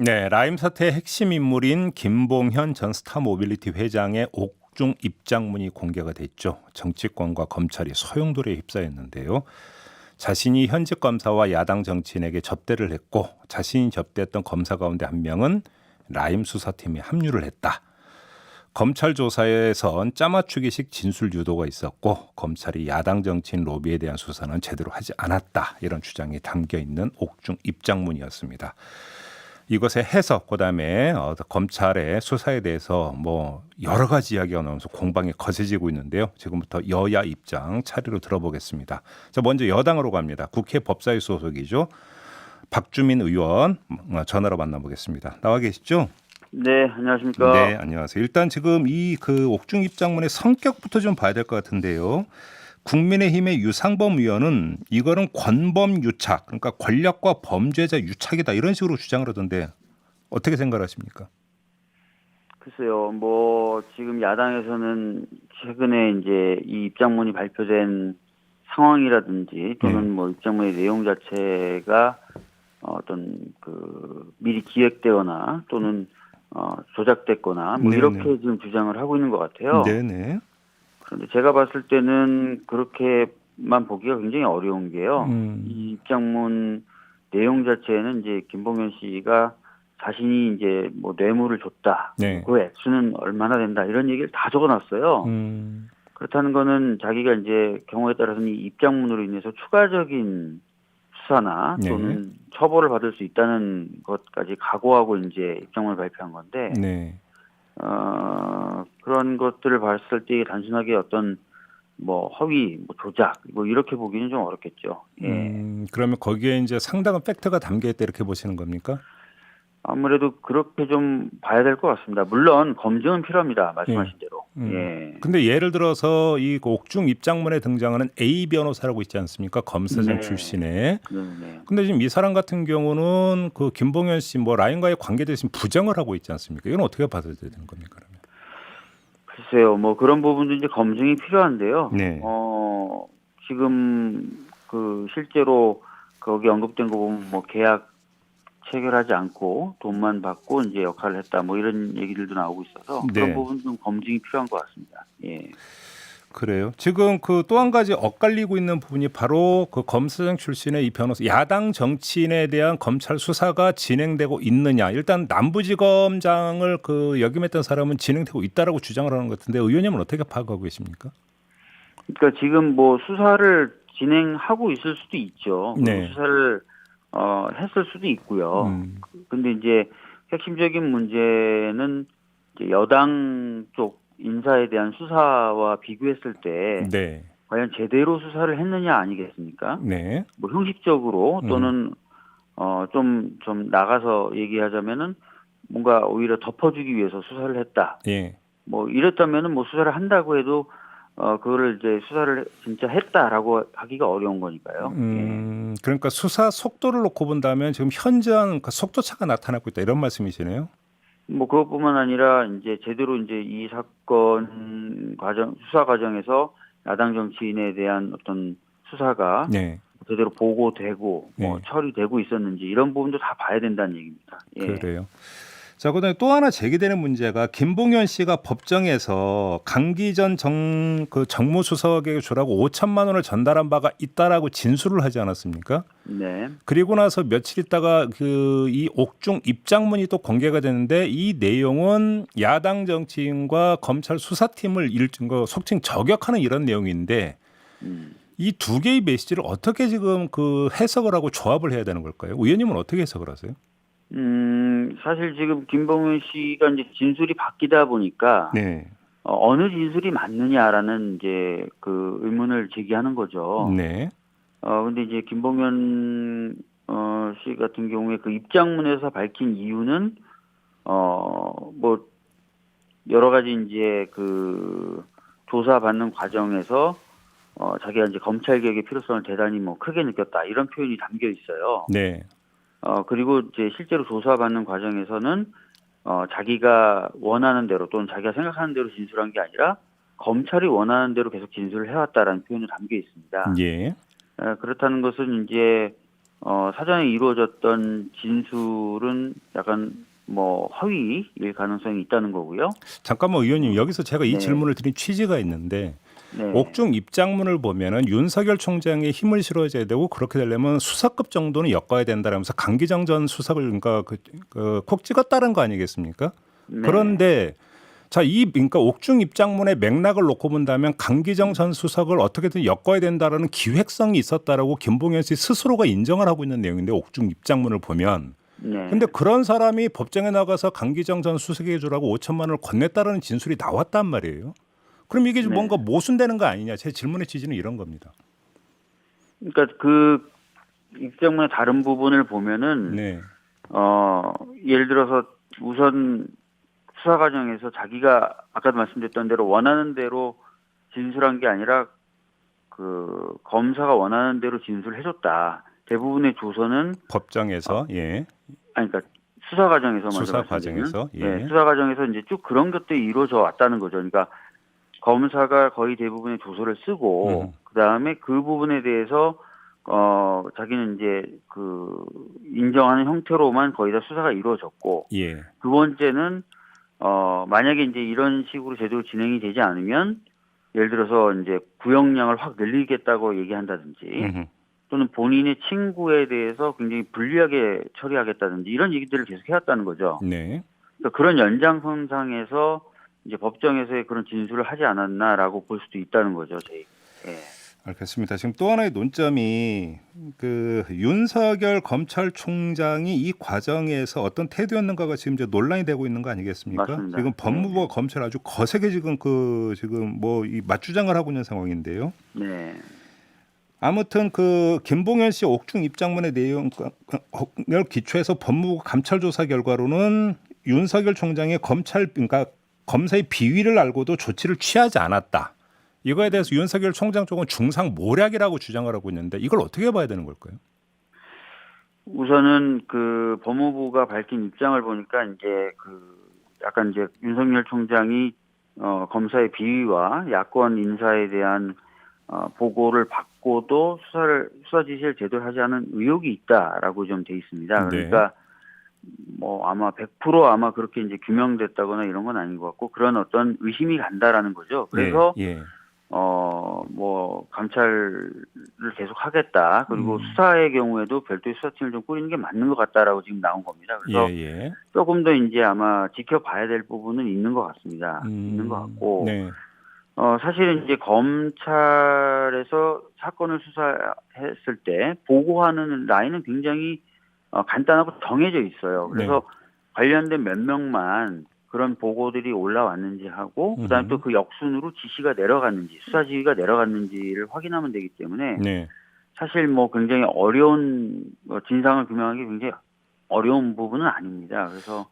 네, 라임 사태의 핵심 인물인 김봉현 전 스타모빌리티 회장의 옥중 입장문이 공개가 됐죠. 정치권과 검찰이 소용돌이에 휩싸였는데요. 자신이 현직 검사와 야당 정치인에게 접대를 했고 자신이 접대했던 검사 가운데 한 명은 라임 수사팀에 합류를 했다. 검찰 조사에선 짜맞추기식 진술 유도가 있었고 검찰이 야당 정치인 로비에 대한 수사는 제대로 하지 않았다. 이런 주장이 담겨 있는 옥중 입장문이었습니다. 이것의 해석, 그다음에 검찰의 수사에 대해서 뭐 여러 가지 이야기가 나오면서 공방이 거세지고 있는데요. 지금부터 여야 입장 차례로 들어보겠습니다. 자, 먼저 여당으로 갑니다. 국회 법사위 소속이죠. 박주민 의원 전화로 만나보겠습니다. 나와 계시죠? 네, 안녕하십니까. 네, 안녕하세요. 일단 지금 이 옥중 입장문의 성격부터 좀 봐야 될 것 같은데요. 국민의힘의 유상범 의원은 이거는 권범 유착, 그러니까 권력과 범죄자 유착이다 이런 식으로 주장을 하던데 어떻게 생각하십니까? 글쎄요, 뭐 지금 야당에서는 최근에 이제 이 입장문이 발표된 상황이라든지 또는 뭐 입장문의 내용 자체가 어떤 미리 기획되거나 또는 조작됐거나 뭐 이렇게 지금 주장을 하고 있는 것 같아요. 네네. 그런데 제가 봤을 때는 그렇게만 보기가 굉장히 어려운 게요. 이 입장문 내용 자체에는 이제 김봉현 씨가 자신이 이제 뭐 뇌물을 줬다. 네. 그 액수는 얼마나 된다. 이런 얘기를 다 적어놨어요. 그렇다는 거는 자기가 이제 경우에 따라서는 이 입장문으로 인해서 추가적인 수사나 또는 처벌을 받을 수 있다는 것까지 각오하고 이제 입장문을 발표한 건데, 그런 것들을 봤을 때 단순하게 어떤 뭐 허위, 뭐 조작, 뭐 이렇게 보기는 좀 어렵겠죠. 예. 그러면 거기에 이제 상당한 팩트가 담겨 있다 이렇게 보시는 겁니까? 아무래도 그렇게 좀 봐야 될 것 같습니다. 물론 검증은 필요합니다. 말씀하신 대로. 예. 근데 예를 들어서 이 옥중 입장문에 등장하는 A 변호사라고 있지 않습니까? 검사장 출신의. 네. 근데 지금 이 사람 같은 경우는 그 김봉현 씨 뭐 라인과의 관계에 대해서 부정을 하고 있지 않습니까? 이건 어떻게 받아들여야 되는 겁니까? 그러면? 글쎄요, 뭐 그런 부분도 이제 검증이 필요한데요. 네. 지금 실제로 거기 언급된 거 보면 뭐 계약 체결하지 않고 돈만 받고 이제 역할을 했다. 뭐 이런 얘기들도 나오고 있어서 그런 부분 좀 검증이 필요한 것 같습니다. 예. 그래요. 지금 또 한 가지 엇갈리고 있는 부분이 바로 그 검사장 출신의 이 변호사 야당 정치인에 대한 검찰 수사가 진행되고 있느냐. 일단 남부지검장을 역임했던 사람은 진행되고 있다라고 주장을 하는 것 같은데 의원님은 어떻게 파악하고 계십니까? 그러니까 지금 뭐 수사를 진행하고 있을 수도 있죠. 네. 수사를 했을 수도 있고요. 근데 이제 핵심적인 문제는 이제 여당 쪽 인사에 대한 수사와 비교했을 때 과연 제대로 수사를 했느냐 아니겠습니까? 네. 뭐 형식적으로 또는 좀 나가서 얘기하자면은 뭔가 오히려 덮어주기 위해서 수사를 했다. 예. 뭐 이랬다면은 뭐 수사를 한다고 해도 그거를 이제 수사를 진짜 했다라고 하기가 어려운 거니까요. 그러니까 수사 속도를 놓고 본다면 지금 현저한 속도 차가 나타나고 있다 이런 말씀이시네요. 뭐 그것뿐만 아니라 이제 제대로 이제 이 사건 수사 과정에서 야당 정치인에 대한 어떤 수사가 제대로 보고되고 뭐 처리되고 있었는지 이런 부분도 다 봐야 된다는 얘기입니다. 예. 그래요. 자, 그다음에 또 하나 제기되는 문제가 김봉현 씨가 법정에서 강기전 정무수석에게 주라고 5천만 원을 전달한 바가 있다라고 진술을 하지 않았습니까? 네. 그리고 나서 며칠 있다가 이 옥중 입장문이 또 공개가 되는데 이 내용은 야당 정치인과 검찰 수사팀을 속칭 저격하는 이런 내용인데 이 두 개의 메시지를 어떻게 지금 해석을 하고 조합을 해야 되는 걸까요? 의원님은 어떻게 해석을 하세요? 사실 지금 김봉현 씨가 이제 진술이 바뀌다 보니까 어느 진술이 맞느냐라는 이제 의문을 제기하는 거죠. 네. 근데 이제 김봉현 씨 같은 경우에 그 입장문에서 밝힌 이유는 뭐 여러 가지 이제 조사받는 과정에서 자기가 이제 검찰 개혁의 필요성을 대단히 뭐 크게 느꼈다 이런 표현이 담겨 있어요. 네. 그리고 이제 실제로 조사받는 과정에서는 자기가 원하는 대로 또는 자기가 생각하는 대로 진술한 게 아니라 검찰이 원하는 대로 계속 진술을 해왔다라는 표현이 담겨 있습니다. 예. 그렇다는 것은 이제 사전에 이루어졌던 진술은 약간 뭐 허위일 가능성이 있다는 거고요. 잠깐만 의원님 여기서 제가 이 네. 질문을 드린 취지가 있는데 네. 옥중 입장문을 보면은 윤석열 총장에 힘을 실어줘야 되고 그렇게 되려면 수사급 정도는 엮어야 된다라면서 강기정 전 수석을 그러니까 콕 찍었다는 거 아니겠습니까? 네. 그런데 자, 그러니까 옥중 입장문의 맥락을 놓고 본다면 강기정 전 수석을 어떻게든 엮어야 된다라는 기획성이 있었다라고 김봉현 씨 스스로가 인정을 하고 있는 내용인데 옥중 입장문을 보면 네. 근데 그런 사람이 법정에 나가서 강기정 전 수석에게 주라고 5천만 원을 건넸다라는 진술이 나왔단 말이에요. 그럼 이게 네. 뭔가 모순되는 거 아니냐? 제 질문의 취지는 이런 겁니다. 그러니까 그 입장문의 다른 부분을 보면은 네. 예를 들어서 우선 수사 과정에서 자기가 아까도 말씀드렸던 대로 원하는 대로 진술한 게 아니라 그 검사가 원하는 대로 진술해줬다. 대부분의 조서는 법정에서 예. 그러니까 수사 과정에서 먼저 수사 말씀드리면, 과정에서 예. 네, 수사 과정에서 이제 쭉 그런 것들이 이루어져 왔다는 거죠. 그러니까 검사가 거의 대부분의 조서를 쓰고 그다음에 그 부분에 대해서 자기는 이제 그 인정하는 형태로만 거의 다 수사가 이루어졌고 예. 두 번째는 만약에 이제 이런 식으로 제대로 진행이 되지 않으면 예를 들어서 이제 구형량을 확 늘리겠다고 얘기한다든지 또는 본인의 친구에 대해서 굉장히 불리하게 처리하겠다든지 이런 얘기들을 계속 해왔다는 거죠. 네. 그러니까 그런 연장선상에서 이제 법정에서의 그런 진술을 하지 않았나라고 볼 수도 있다는 거죠. 예. 알겠습니다. 지금 또 하나의 논점이 그 윤석열 검찰총장이 이 과정에서 어떤 태도였는가가 지금 이제 논란이 되고 있는 거 아니겠습니까? 맞습니다. 지금 법무부와 검찰 아주 거세게 지금 뭐 이 맞주장을 하고 있는 상황인데요. 네. 아무튼 그 김봉현 씨 옥중 입장문의 내용을 기초해서 법무부 감찰 조사 결과로는 윤석열 총장의 그러니까 검사의 비위를 알고도 조치를 취하지 않았다. 이거에 대해서 윤석열 총장 쪽은 중상 모략이라고 주장을 하고 있는데 이걸 어떻게 봐야 되는 걸까요? 우선은 그 법무부가 밝힌 입장을 보니까 이제 그 약간 이제 윤석열 총장이 검사의 비위와 야권 인사에 대한 보고를 받고도 수사 지시를 제대로 하지 않은 의혹이 있다라고 좀 돼 있습니다. 그러니까 뭐 아마 100% 아마 그렇게 이제 규명됐다거나 이런 건 아닌 것 같고 그런 어떤 의심이 간다라는 거죠. 그래서 뭐 감찰을 계속 하겠다. 그리고 수사의 경우에도 별도의 수사팀을 좀 꾸리는 게 맞는 것 같다라고 지금 나온 겁니다. 그래서 조금 더 이제 아마 지켜봐야 될 부분은 있는 것 같습니다. 있는 것 같고. 사실은 이제 검찰에서 사건을 수사했을 때 보고하는 라인은 굉장히 간단하고 정해져 있어요. 그래서 관련된 몇 명만 그런 보고들이 올라왔는지 하고 그다음에 또 그 역순으로 지시가 내려갔는지 수사 지휘가 내려갔는지를 확인하면 되기 때문에 사실 뭐 굉장히 어려운 진상을 규명하기 굉장히 어려운 부분은 아닙니다. 그래서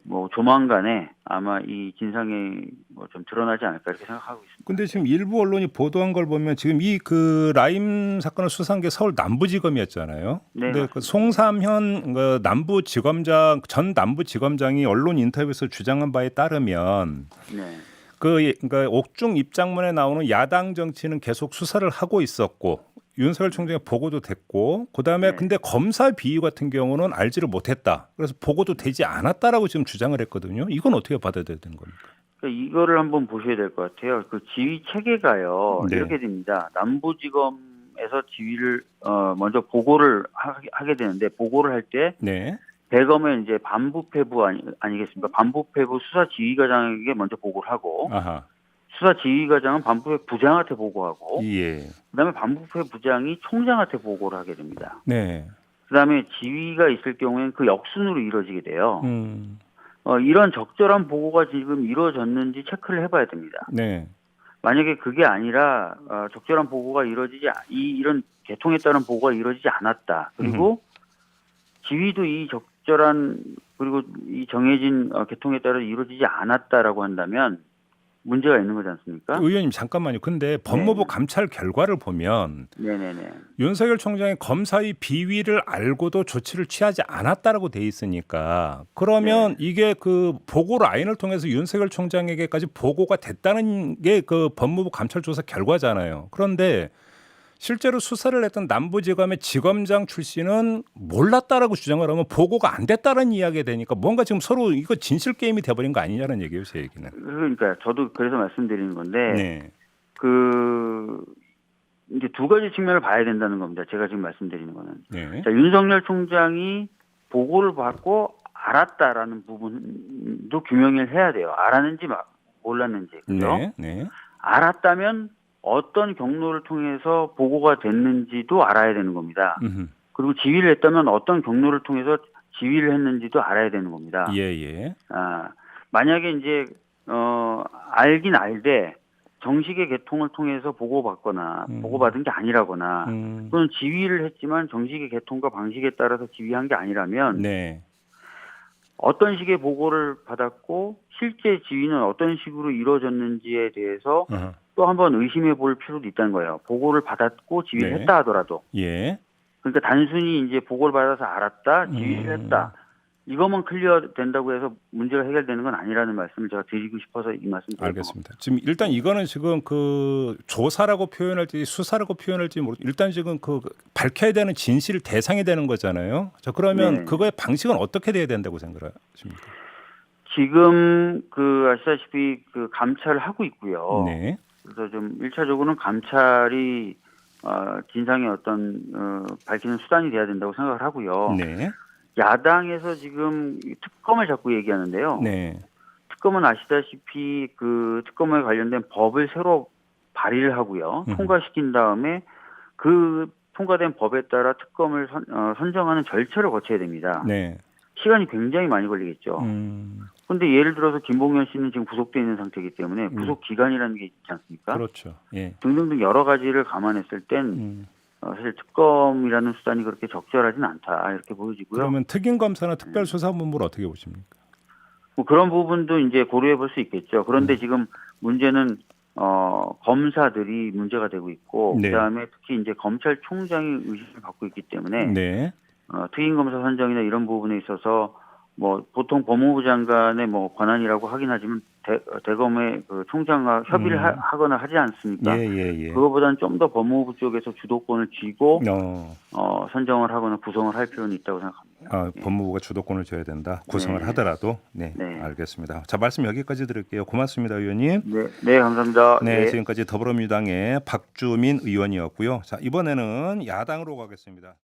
뭐 조만간에 아마 이 진상이 뭐 좀 드러나지 않을까 이렇게 생각하고 있습니다. 근데 지금 일부 언론이 보도한 걸 보면 지금 이 그 라임 사건을 수사한 게 서울 남부지검이었잖아요. 네. 근데 그 송삼현 전 남부지검장이 언론 인터뷰에서 주장한 바에 따르면 그러니까 옥중 입장문에 나오는 야당 정치는 계속 수사를 하고 있었고 윤석열 총장의 보고도 됐고 그다음에 근데 검사 비위 같은 경우는 알지를 못했다. 그래서 보고도 되지 않았다라고 지금 주장을 했거든요. 이건 어떻게 받아들여야 되는 겁니까? 그러니까 이거를 한번 보셔야 될 것 같아요. 그 지휘 체계가요. 이렇게 됩니다. 남부지검에서 지휘를 먼저 보고를 하게 되는데 보고를 할 때 대검의 이제 반부패부 아니겠습니까? 반부패부 수사지휘과장에게 먼저 보고를 하고 수사지휘과장은 반부패 부장한테 보고하고 그다음에 반부패 부장이 총장한테 보고를 하게 됩니다. 그다음에 지휘가 있을 경우에는 그 역순으로 이루어지게 돼요. 이런 적절한 보고가 지금 이루어졌는지 체크를 해봐야 됩니다. 만약에 그게 아니라 적절한 보고가 이런 개통에 따른 보고가 이루어지지 않았다. 그리고 지휘도 이 적절한 그리고 이 정해진 개통에 따라 이루어지지 않았다라고 한다면 문제가 있는 거지 않습니까? 의원님 잠깐만요. 근데 법무부 감찰 결과를 보면 윤석열 총장이 검사의 비위를 알고도 조치를 취하지 않았다라고 돼 있으니까 그러면 이게 그 보고 라인을 통해서 윤석열 총장에게까지 보고가 됐다는 게 그 법무부 감찰 조사 결과잖아요. 그런데 실제로 수사를 했던 남부지검의 지검장 출신은 몰랐다라고 주장을 하면 보고가 안 됐다는 이야기가 되니까 뭔가 지금 서로 이거 진실 게임이 돼버린 거 아니냐는 얘기예요, 제 얘기는. 그러니까 저도 그래서 말씀드리는 건데 네. 그 이제 두 가지 측면을 봐야 된다는 겁니다. 제가 지금 말씀드리는 거는. 네. 자, 윤석열 총장이 보고를 받고 알았다라는 부분도 규명을 해야 돼요. 알았는지 몰랐는지. 그죠? 네. 네. 알았다면 어떤 경로를 통해서 보고가 됐는지도 알아야 되는 겁니다. 그리고 지휘를 했다면 어떤 경로를 통해서 지휘를 했는지도 알아야 되는 겁니다. 예, 예. 만약에 이제 알긴 알되 정식의 개통을 통해서 보고받거나 보고받은 게 아니라거나 또는 지휘를 했지만 정식의 개통과 방식에 따라서 지휘한 게 아니라면 네. 어떤 식의 보고를 받았고 실제 지휘는 어떤 식으로 이루어졌는지에 대해서 또 한번 의심해 볼 필요도 있다는 거예요. 보고를 받았고 지휘를 네. 했다 하더라도. 예. 그러니까 단순히 이제 보고를 받아서 알았다, 지휘를 했다. 이것만 클리어 된다고 해서 문제가 해결되는 건 아니라는 말씀을 제가 드리고 싶어서 이 말씀 드리고. 알겠습니다. 지금 일단 이거는 지금 그 조사라고 표현할지 수사라고 표현할지 모르. 일단 지금 그 밝혀야 되는 진실 대상이 되는 거잖아요. 자, 그러면 네. 그거의 방식은 어떻게 돼야 된다고 생각하십니까? 지금 그 아시다시피 그 감찰을 하고 있고요. 네. 그래서 좀 1차적으로는 감찰이 진상의 어떤 밝히는 수단이 돼야 된다고 생각을 하고요. 네. 야당에서 지금 특검을 자꾸 얘기하는데요. 네. 특검은 아시다시피 그 특검에 관련된 법을 새로 발의를 하고요. 통과시킨 다음에 그 통과된 법에 따라 특검을 선정하는 절차를 거쳐야 됩니다. 네. 시간이 굉장히 많이 걸리겠죠. 그런데 예를 들어서 김봉현 씨는 지금 구속되어 있는 상태이기 때문에 구속 기간이라는 게 있지 않습니까? 그렇죠. 예. 등등등 여러 가지를 감안했을 땐 사실 특검이라는 수단이 그렇게 적절하진 않다 이렇게 보여지고요. 그러면 특임 검사나 특별 수사본부를 어떻게 보십니까? 뭐 그런 부분도 이제 고려해 볼 수 있겠죠. 그런데 지금 문제는 검사들이 문제가 되고 있고 네. 그다음에 특히 이제 검찰총장이 의심을 받고 있기 때문에 네. 특임 검사 선정이나 이런 부분에 있어서 뭐 보통 법무부 장관의 뭐 권한이라고 하긴 하지만 대검의 그 총장과 협의를 하거나 하지 않습니까? 예. 그거보다는 좀 더 법무부 쪽에서 주도권을 쥐고 선정을 하거나 구성을 할 필요는 있다고 생각합니다. 법무부가 주도권을 줘야 된다. 구성을 네. 하더라도. 네. 알겠습니다. 자, 말씀 여기까지 드릴게요. 고맙습니다, 의원님. 네, 감사합니다. 네, 지금까지 더불어민주당의 박주민 의원이었고요. 자, 이번에는 야당으로 가겠습니다.